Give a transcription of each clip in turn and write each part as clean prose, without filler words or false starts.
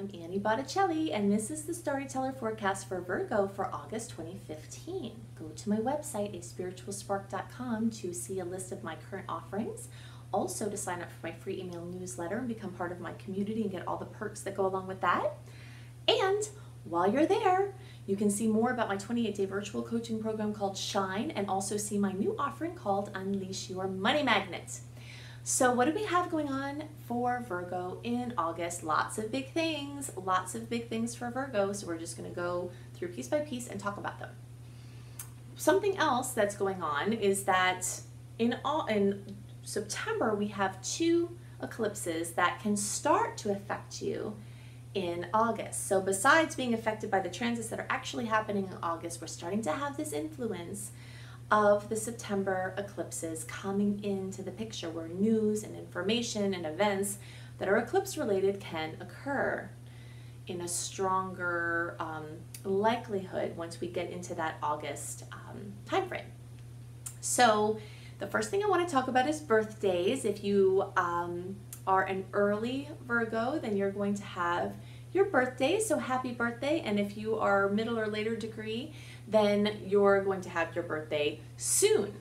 I'm Annie Botticelli, and this is the Storyteller Forecast for Virgo for August 2015. Go to my website, aspiritualspark.com, to see a list of my current offerings. Also to sign up for my free email newsletter and become part of my community and get all the perks that go along with that. And while you're there, you can see more about my 28-day virtual coaching program called Shine, and also see my new offering called Unleash Your Money Magnet. So what do we have going on for Virgo in August? Lots of big things for Virgo. So we're just going to go through piece by piece and talk about them. Something else that's going on is that in September we have 2 eclipses that can start to affect you in August. So besides being affected by the transits that are actually happening in August, we're starting to have this influence of the September eclipses coming into the picture, where news and information and events that are eclipse related can occur in a stronger likelihood once we get into that August time frame. So the first thing I want to talk about is birthdays. If you are an early Virgo, then you're going to have your birthday, so happy birthday. And if you are middle or later degree, then you're going to have your birthday soon.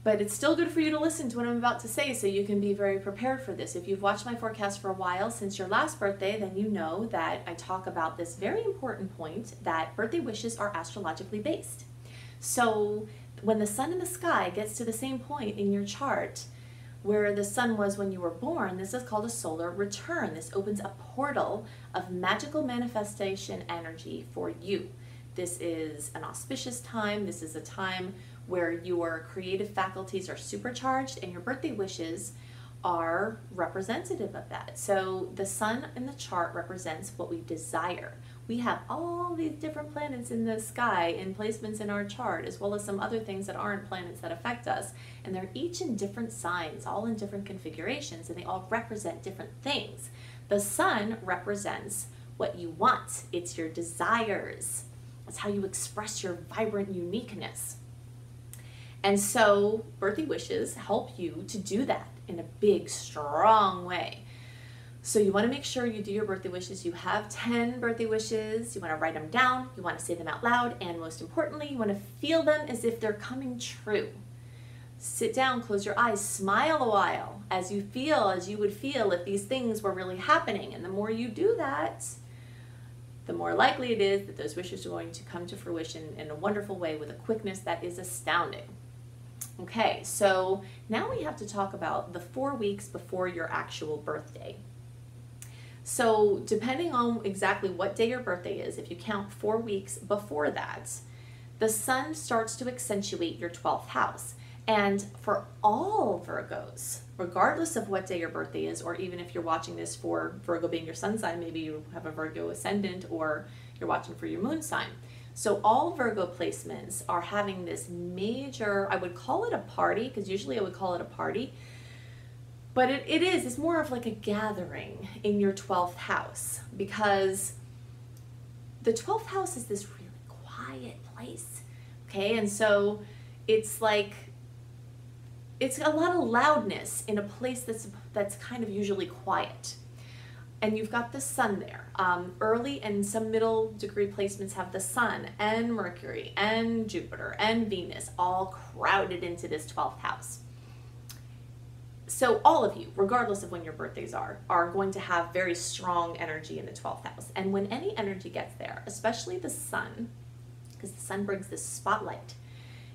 But it's still good for you to listen to what I'm about to say so you can be very prepared for this. If you've watched my forecast for a while since your last birthday, then you know that I talk about this very important point that birthday wishes are astrologically based. So when the sun in the sky gets to the same point in your chart where the sun was when you were born, this is called a solar return. This opens a portal of magical manifestation energy for you. This is an auspicious time. This is a time where your creative faculties are supercharged, and your birthday wishes are representative of that. So the sun in the chart represents what we desire. We have all these different planets in the sky in placements in our chart, as well as some other things that aren't planets that affect us. And they're each in different signs, all in different configurations, and they all represent different things. The sun represents what you want. It's your desires. It's how you express your vibrant uniqueness. And so birthday wishes help you to do that in a big, strong way. So you want to make sure you do your birthday wishes. You have 10 birthday wishes. You want to write them down. You want to say them out loud. And most importantly, you want to feel them as if they're coming true. Sit down, close your eyes, smile a while as you would feel if these things were really happening. And the more you do that, the more likely it is that those wishes are going to come to fruition in a wonderful way with a quickness that is astounding. Okay, so now we have to talk about the 4 weeks before your actual birthday. So depending on exactly what day your birthday is, if you count 4 weeks before that, the sun starts to accentuate your 12th house. And for all Virgos, regardless of what day your birthday is, or even if you're watching this for Virgo being your sun sign, maybe you have a Virgo ascendant, or you're watching for your moon sign. So all Virgo placements are having this major, I would call it a party, because usually I would call it a party, but it's more of like a gathering in your 12th house, because the 12th house is this really quiet place, okay? And so it's like, it's a lot of loudness in a place that's kind of usually quiet. And you've got the sun there. Early and some middle degree placements have the sun and Mercury and Jupiter and Venus all crowded into this 12th house. So all of you, regardless of when your birthdays are going to have very strong energy in the 12th house. And when any energy gets there, especially the sun, because the sun brings this spotlight,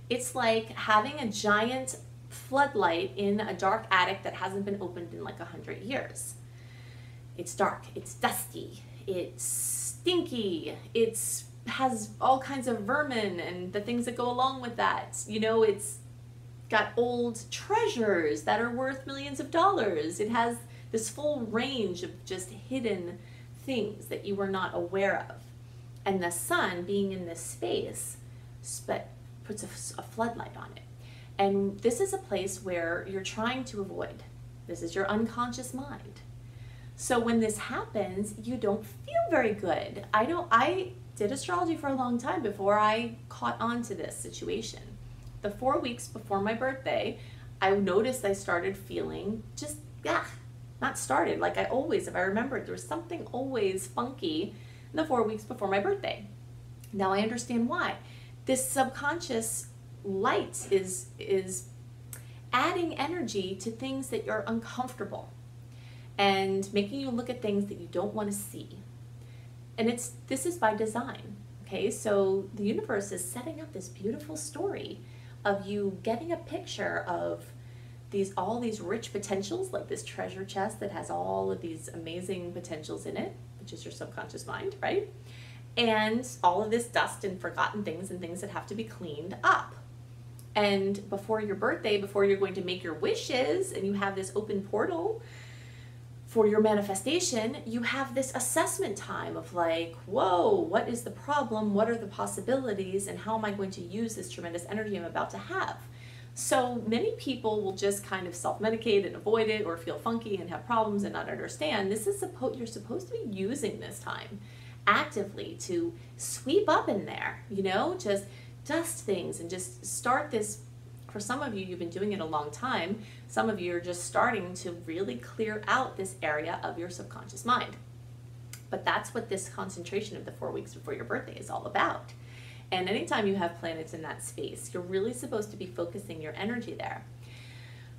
it's like having a giant floodlight in a dark attic that hasn't been opened in like 100 years. It's dark, it's dusty, it's stinky, it has all kinds of vermin and the things that go along with that. You know, it's got old treasures that are worth millions of dollars. It has this full range of just hidden things that you were not aware of. And the sun being in this space puts a floodlight on it. And this is a place where you're trying to avoid. This is your unconscious mind. So when this happens, you don't feel very good. I did astrology for a long time before I caught on to this situation. The 4 weeks before my birthday, I noticed I started feeling just not started, like I always, if I remembered, there was something always funky in the 4 weeks before my birthday. Now I understand why. This subconscious light is adding energy to things that you're uncomfortable and making you look at things that you don't want to see. And this is by design. Okay, so the universe is setting up this beautiful story of you getting a picture of all these rich potentials, like this treasure chest that has all of these amazing potentials in it, which is your subconscious mind, right? And all of this dust and forgotten things and things that have to be cleaned up. And before your birthday, before you're going to make your wishes and you have this open portal for your manifestation, you have this assessment time of like, whoa, what is the problem? What are the possibilities? And how am I going to use this tremendous energy I'm about to have? So many people will just kind of self-medicate and avoid it or feel funky and have problems and not understand. This is you're supposed to be using this time actively to sweep up in there, you know, just dust things and just start this. For some of you, you've been doing it a long time. Some of you are just starting to really clear out this area of your subconscious mind. But that's what this concentration of the 4 weeks before your birthday is all about. And anytime you have planets in that space, you're really supposed to be focusing your energy there.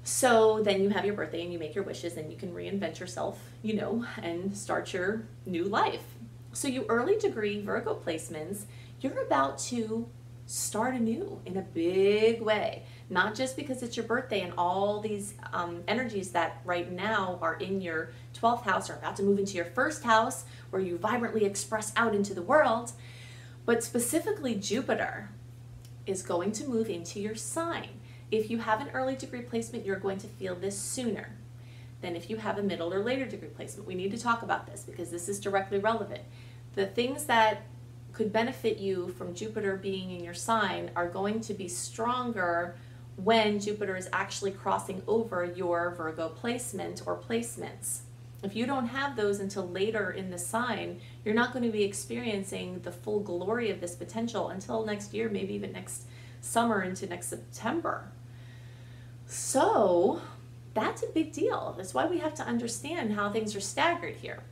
So then you have your birthday and you make your wishes and you can reinvent yourself, you know, and start your new life. So you early degree Virgo placements, you're about to start anew in a big way. Not just because it's your birthday and all these energies that right now are in your 12th house are about to move into your first house where you vibrantly express out into the world, but specifically Jupiter is going to move into your sign. If you have an early degree placement, you're going to feel this sooner than if you have a middle or later degree placement. We need to talk about this because this is directly relevant. The things that could benefit you from Jupiter being in your sign are going to be stronger when Jupiter is actually crossing over your Virgo placement or placements. If you don't have those until later in the sign, you're not going to be experiencing the full glory of this potential until next year, maybe even next summer into next September. So that's a big deal. That's why we have to understand how things are staggered here.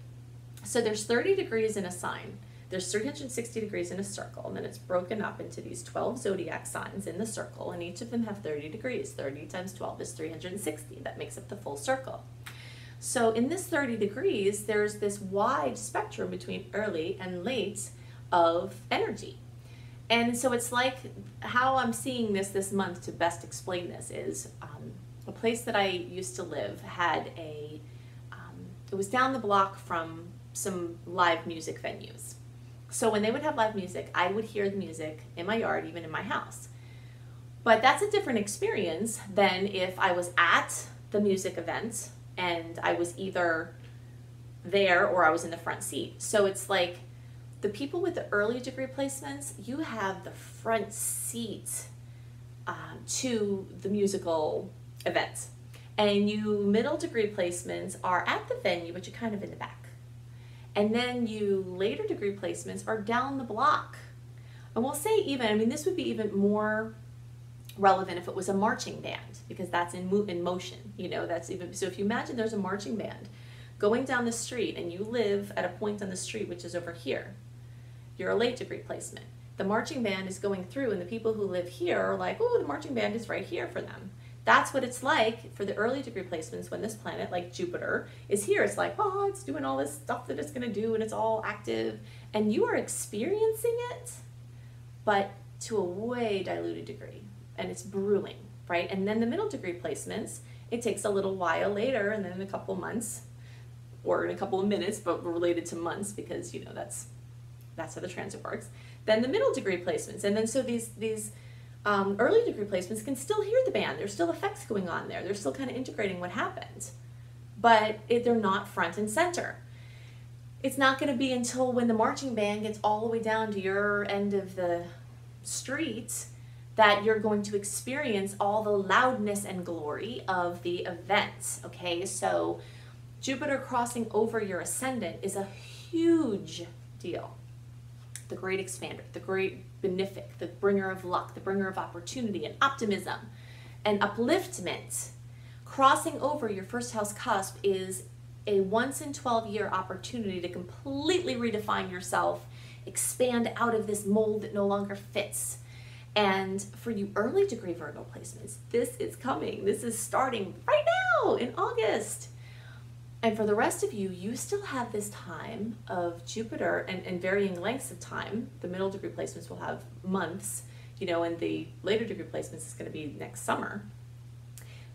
So there's 30 degrees in a sign. There's 360 degrees in a circle, and then it's broken up into these 12 zodiac signs in the circle, and each of them have 30 degrees. 30 times 12 is 360. That makes up the full circle. So in this 30 degrees, there's this wide spectrum between early and late of energy. And so it's like how I'm seeing this month to best explain this is a place that I used to live had it was down the block from some live music venues. So when they would have live music, I would hear the music in my yard, even in my house. But that's a different experience than if I was at the music event and I was either there or I was in the front seat. So it's like the people with the early degree placements, you have the front seat to the musical events. And you middle degree placements are at the venue, but you're kind of in the back. And then you later degree placements are down the block. And we'll say even, I mean, this would be even more relevant if it was a marching band, because that's in motion, you know, that's even, so if you imagine there's a marching band going down the street and you live at a point on the street, which is over here, you're a late degree placement. The marching band is going through and the people who live here are like, oh, the marching band is right here for them. That's what it's like for the early degree placements when this planet, like Jupiter, is here. It's like, oh, it's doing all this stuff that it's going to do and it's all active. And you are experiencing it, but to a way diluted degree. And it's brewing, right? And then the middle degree placements, it takes a little while later and then in a couple of months or in a couple of minutes, but related to months because, you know, that's how the transit works. Then the middle degree placements. And then so these early degree placements can still hear the band. There's still effects going on there. They're still kind of integrating what happened, but they're not front and center. It's not going to be until when the marching band gets all the way down to your end of the street that you're going to experience all the loudness and glory of the event. Okay, so Jupiter crossing over your ascendant is a huge deal. The great expander, the great benefic, the bringer of luck, the bringer of opportunity and optimism and upliftment. Crossing over your first house cusp is a once in 12-year opportunity to completely redefine yourself, expand out of this mold that no longer fits. And for you early degree Virgo placements, this is coming. This is starting right now in August. And for the rest of you, you still have this time of Jupiter and varying lengths of time. The middle degree placements will have months, you know, and the later degree placements is going to be next summer.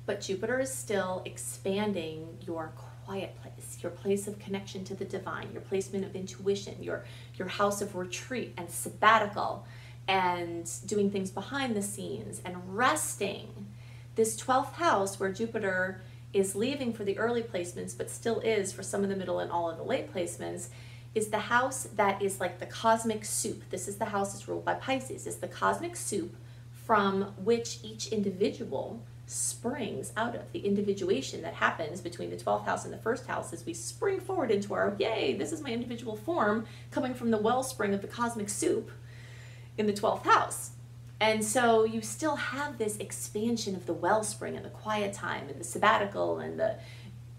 But Jupiter is still expanding your quiet place, your place of connection to the divine, your placement of intuition, your house of retreat and sabbatical, and doing things behind the scenes and resting. This 12th house where Jupiter is leaving for the early placements, but still is for some of the middle and all of the late placements, is the house that is like the cosmic soup. This is the house that's ruled by Pisces. It's the cosmic soup from which each individual springs out of. The individuation that happens between the 12th house and the first house as we spring forward into our, yay, this is my individual form coming from the wellspring of the cosmic soup in the 12th house. And so you still have this expansion of the wellspring and the quiet time and the sabbatical and the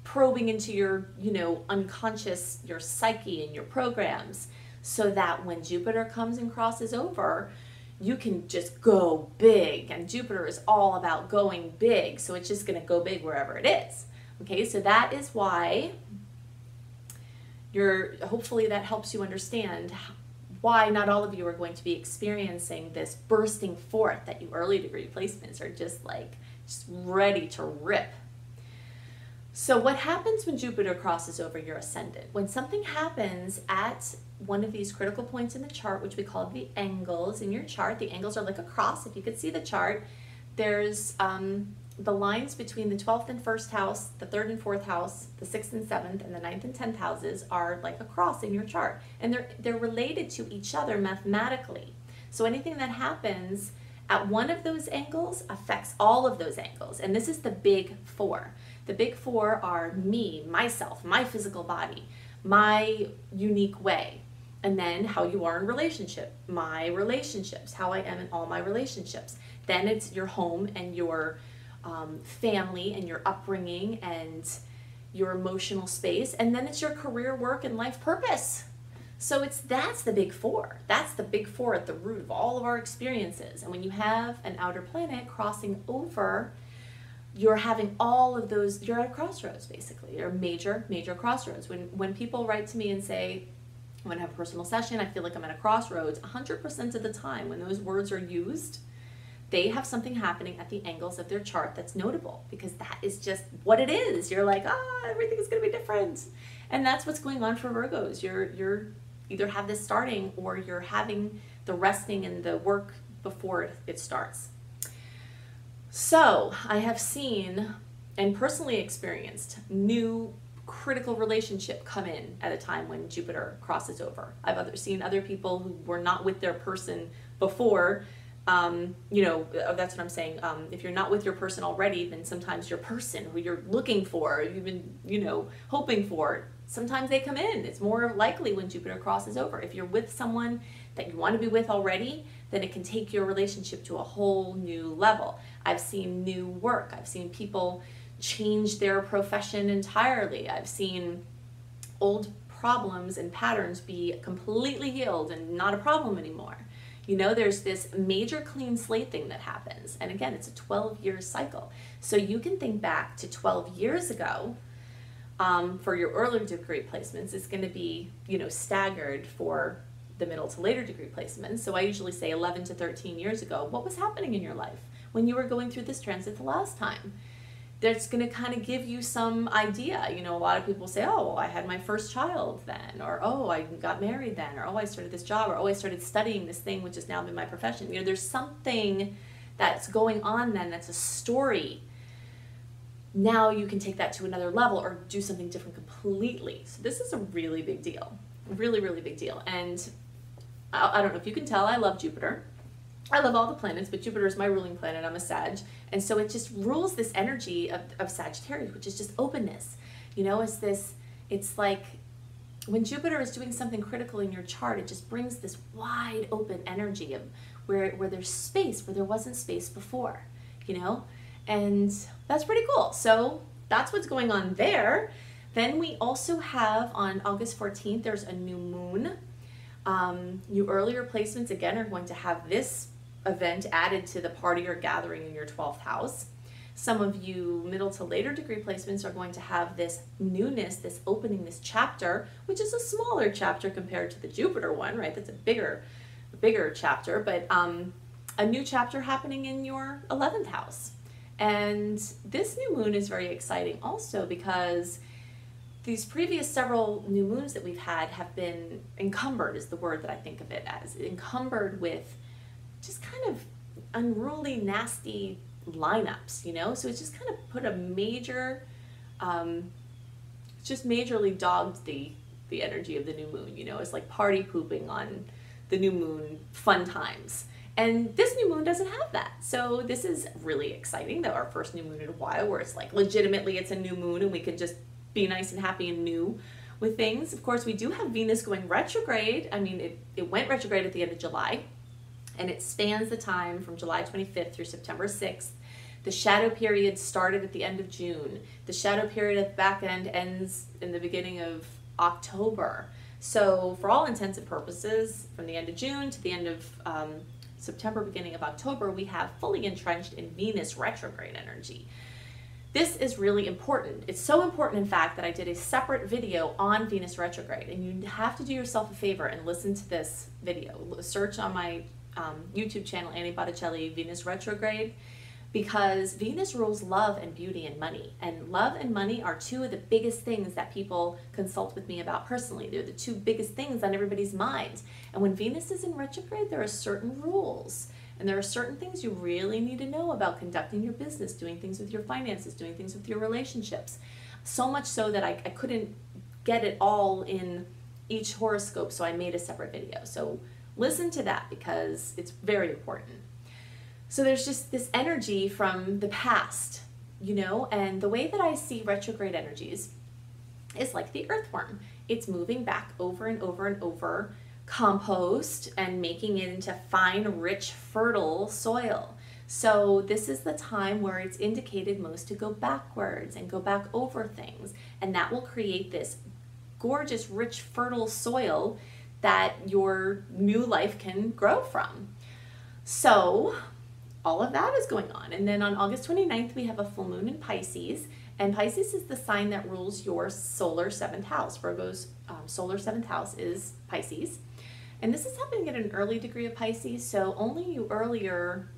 probing into your, you know, unconscious, your psyche and your programs, so that when Jupiter comes and crosses over, you can just go big. And Jupiter is all about going big. So it's just going to go big wherever it is. Okay, so that is why hopefully that helps you understand why not all of you are going to be experiencing this bursting forth that you early degree placements are just ready to rip. So what happens when Jupiter crosses over your ascendant? When something happens at one of these critical points in the chart, which we call the angles in your chart, the angles are like a cross. If you could see the chart, there's the lines between the 12th and 1st house, the 3rd and 4th house, the 6th and 7th, and the 9th and 10th houses are like a cross in your chart. And they're related to each other mathematically. So anything that happens at one of those angles affects all of those angles. And this is the big four. The big four are me, myself, my physical body, my unique way. And then how you are in relationship, my relationships, how I am in all my relationships. Then it's your home and your family and your upbringing and your emotional space, and then it's your career, work, and life purpose. So that's the big four. That's the big four at the root of all of our experiences. And when you have an outer planet crossing over, you're having all of those, you're at a crossroads basically. You're major crossroads. When people write to me and say, when I have a personal session, I feel like I'm at a crossroads, 100% of the time when those words are used, they have something happening at the angles of their chart that's notable, because that is just what it is. You're like, everything is going to be different. And that's what's going on for Virgos. You're either have this starting, or you're having the resting and the work before it starts. So I have seen and personally experienced new critical relationship come in at a time when Jupiter crosses over. I've seen other people who were not with their person before. That's what I'm saying. If you're not with your person already, then sometimes your person who you're looking for, you've been, hoping for, sometimes they come in. It's more likely when Jupiter crosses over. If you're with someone that you want to be with already, then it can take your relationship to a whole new level. I've seen new work. I've seen people change their profession entirely. I've seen old problems and patterns be completely healed and not a problem anymore. There's this major clean slate thing that happens. And again, it's a 12-year cycle. So you can think back to 12 years ago for your early degree placements. It's going to be, staggered for the middle to later degree placements. So I usually say 11 to 13 years ago, what was happening in your life when you were going through this transit the last time? That's going to kind of give you some idea. A lot of people say, oh, I had my first child then, or oh, I got married then, or oh, I started this job, or oh, I started studying this thing which has now been my profession. There's something that's going on then that's a story. Now you can take that to another level or do something different completely. So this is a really big deal, really, really big deal. And I don't know if you can tell, I love Jupiter. I love all the planets, but Jupiter is my ruling planet. I'm a Sag. And so it just rules this energy of Sagittarius, which is just openness. It's like when Jupiter is doing something critical in your chart, it just brings this wide open energy of where there's space, where there wasn't space before, and that's pretty cool. So that's what's going on there. Then we also have on August 14th, there's a new moon. You earlier placements, again, are going to have this event added to the party or gathering in your 12th house. Some of you middle to later degree placements are going to have this newness, this opening, this chapter, which is a smaller chapter compared to the Jupiter one, right? That's a bigger chapter, but a new chapter happening in your 11th house. And this new moon is very exciting also because these previous several new moons that we've had have been encumbered, is the word that I think of it as, encumbered with just kind of unruly, nasty lineups, you know? So it's just kind of put a major, just majorly dogged the energy of the new moon, you know? It's like party pooping on the new moon fun times. And this new moon doesn't have that. So this is really exciting, though, our first new moon in a while, where it's like legitimately it's a new moon and we can just be nice and happy and new with things. Of course, we do have Venus going retrograde. I mean, it went retrograde at the end of July, and it spans the time from July 25th through September 6th. The shadow period started at the end of June. The shadow period at the back end ends in the beginning of October. So for all intents and purposes, from the end of June to the end of September, beginning of October, we have fully entrenched in Venus retrograde energy. This is really important. It's so important, in fact, that I did a separate video on Venus retrograde, and you have to do yourself a favor and listen to this video. Search on my YouTube channel, Annie Botticelli, Venus retrograde, because Venus rules love and beauty and money. And love and money are two of the biggest things that people consult with me about personally. They're the two biggest things on everybody's mind. And when Venus is in retrograde, there are certain rules. And there are certain things you really need to know about conducting your business, doing things with your finances, doing things with your relationships. So much so that I couldn't get it all in each horoscope, so I made a separate video. So listen to that because it's very important. So there's just this energy from the past, you know, and the way that I see retrograde energies is like the earthworm. It's moving back over and over and over compost and making it into fine, rich, fertile soil. So this is the time where it's indicated most to go backwards and go back over things. And that will create this gorgeous, rich, fertile soil that your new life can grow from. So all of that is going on. And then on August 29th, we have a full moon in Pisces. And Pisces is the sign that rules your solar 7th house. Virgo's solar 7th house is Pisces. And this is happening at an early degree of Pisces, so only you earlier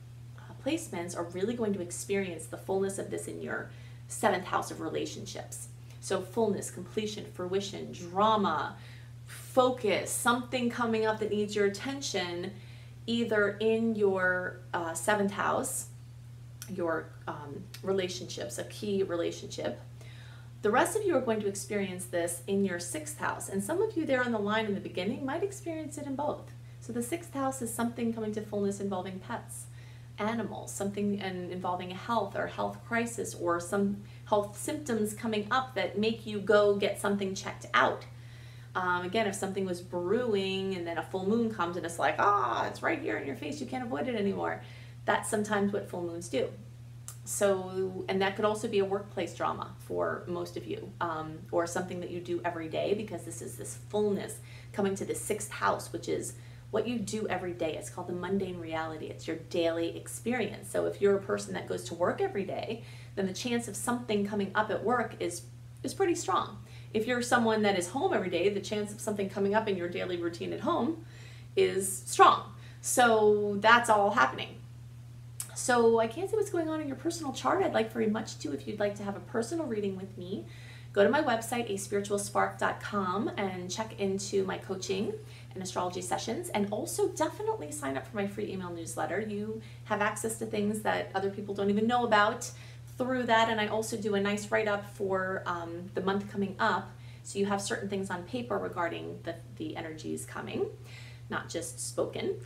placements are really going to experience the fullness of this in your 7th house of relationships. So fullness, completion, fruition, drama, focus, something coming up that needs your attention, either in your 7th house, your relationships, a key relationship. The rest of you are going to experience this in your 6th house, and some of you there on the line in the beginning might experience it in both. So the 6th house is something coming to fullness involving pets, animals, something involving a health or health crisis, or some health symptoms coming up that make you go get something checked out. Again, if something was brewing and then a full moon comes and it's like, it's right here in your face, you can't avoid it anymore. That's sometimes what full moons do. So, and that could also be a workplace drama for most of you, or something that you do every day, because this is this fullness coming to the 6th house, which is what you do every day. It's called the mundane reality. It's your daily experience. So if you're a person that goes to work every day, then the chance of something coming up at work is pretty strong. If you're someone that is home every day, the chance of something coming up in your daily routine at home is strong. So that's all happening. So I can't see what's going on in your personal chart. I'd like very much to, if you'd like to have a personal reading with me, go to my website, aspiritualspark.com, and check into my coaching and astrology sessions. And also definitely sign up for my free email newsletter. You have access to things that other people don't even know about through that. And I also do a nice write-up for the month coming up. So you have certain things on paper regarding the energies coming, not just spoken.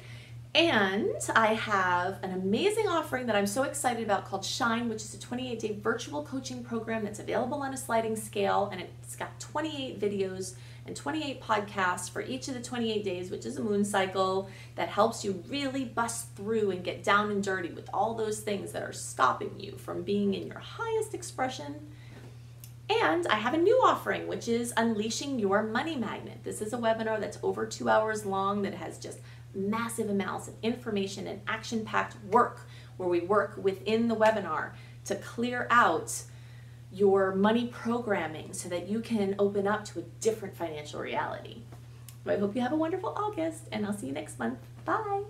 And I have an amazing offering that I'm so excited about called Shine, which is a 28-day virtual coaching program that's available on a sliding scale, and it's got 28 videos and 28 podcasts for each of the 28 days, which is a moon cycle, that helps you really bust through and get down and dirty with all those things that are stopping you from being in your highest expression And I have a new offering, which is Unleashing Your Money Magnet. This is a webinar that's over 2 hours long that has just massive amounts of information and action-packed work where we work within the webinar to clear out your money programming so that you can open up to a different financial reality. So I hope you have a wonderful August, and I'll see you next month. Bye.